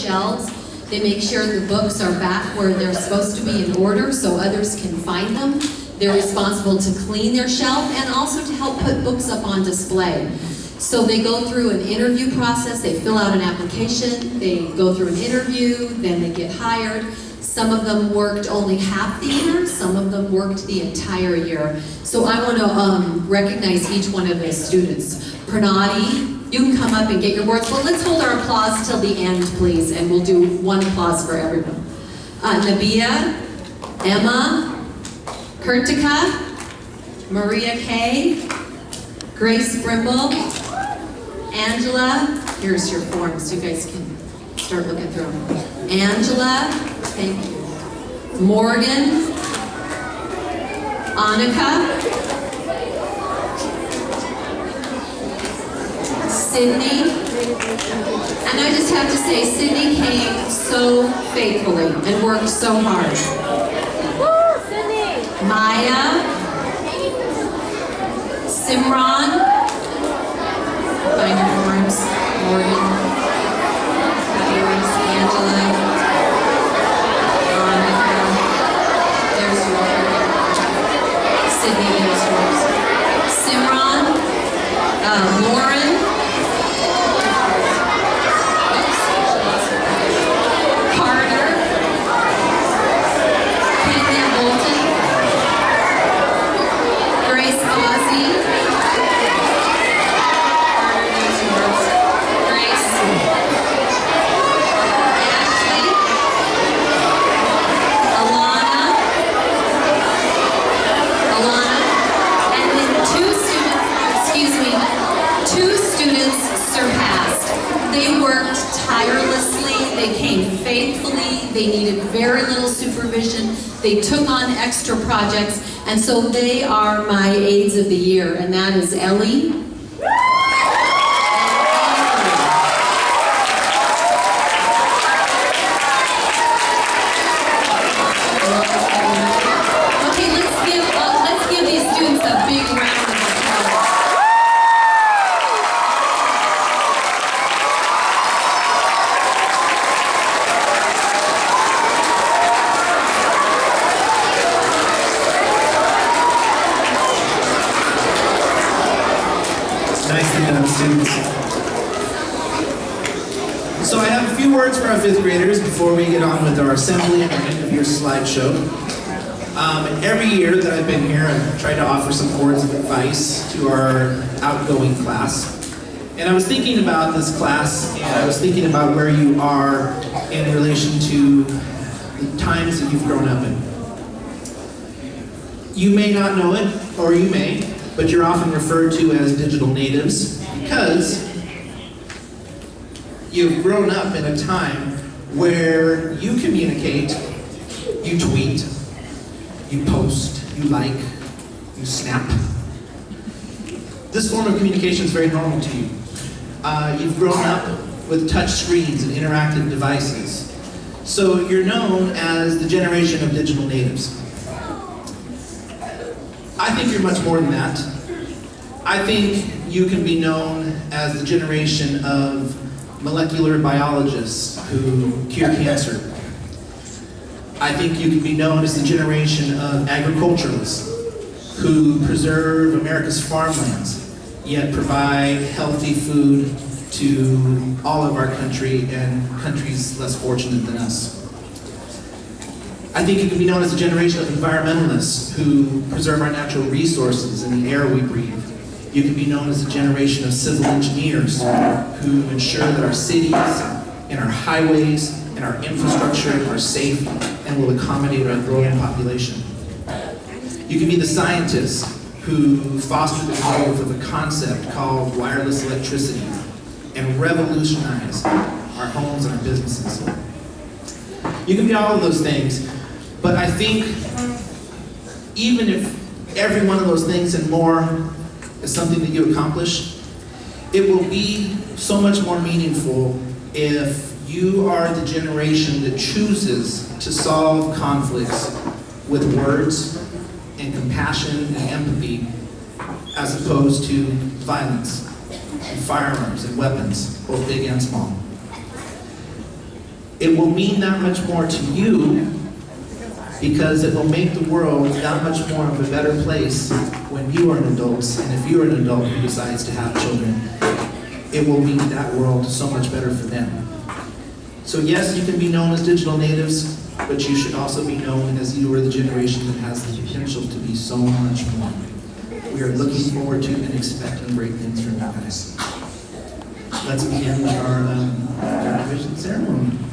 shelves. They make sure the books are back where they're supposed to be in order so others can find them. They're responsible to clean their shelf and also to help put books up on display. So they go through an interview process, they fill out an application, they go through an interview, then they get hired. Some of them worked only half the year, some of them worked the entire year. So I want to recognize each one of those students. Pranati, you can come up and get your words. Well, let's hold our applause till the end, please, and we'll do one applause for everyone. Nabia, Emma, Kurtika, Maria Kay, Grace Brimble, Angela, here's your forms, you guys can start looking through them. Angela, thank you. Morgan, Annika, Sydney, and I just have to say, Sydney came so faithfully and worked so hard. Woo, Sydney! Maya, Simran, find your forms, Morgan, Iris, Angela, Annika, there's yours, Sydney, there's yours, Simran, Lauren, Carter, Kenya Bolton, Grace Ozzie, They worked tirelessly, they came faithfully, they needed very little supervision, they took on extra projects, and so they are my aides of the year, and that is Ellie. Okay, let's give these students a big round of applause. Nicely done, students. So I have a few words for our fifth graders before we get on with our assembly and our end of year slideshow. Every year that I've been here, I've tried to offer some words of advice to our outgoing class. And I was thinking about this class, and I was thinking about where you are in relation to the times that you've grown up in. You may not know it, or you may, but you're often referred to as digital natives because you've grown up in a time where you communicate, you tweet, you post, you like, you snap. This form of communication is very normal to you. You've grown up with touch screens and interactive devices. So you're known as the generation of digital natives. I think you're much more than that. I think you can be known as the generation of molecular biologists who cure cancer. I think you can be known as the generation of agriculturalists who preserve America's farmlands, yet provide healthy food to all of our country and countries less fortunate than us. I think you can be known as a generation of environmentalists who preserve our natural resources and the air we breathe. You can be known as a generation of civil engineers who ensure that our cities and our highways and our infrastructure are safe and will accommodate our growing population. You can be the scientists who foster the growth of a concept called wireless electricity and revolutionize our homes and our businesses. You can be all of those things, but I think even if every one of those things and more is something that you accomplish, it will be so much more meaningful if you are the generation that chooses to solve conflicts with words and compassion and empathy as opposed to violence and firearms and weapons, both big and small. It will mean that much more to you because it will make the world that much more of a better place when you are an adult. And if you're an adult who decides to have children, it will make that world so much better for them. So yes, you can be known as digital natives, but you should also be known as you are the generation that has the potential to be so much more. We are looking forward to and expecting great things from you guys. Let's begin with our graduation ceremony.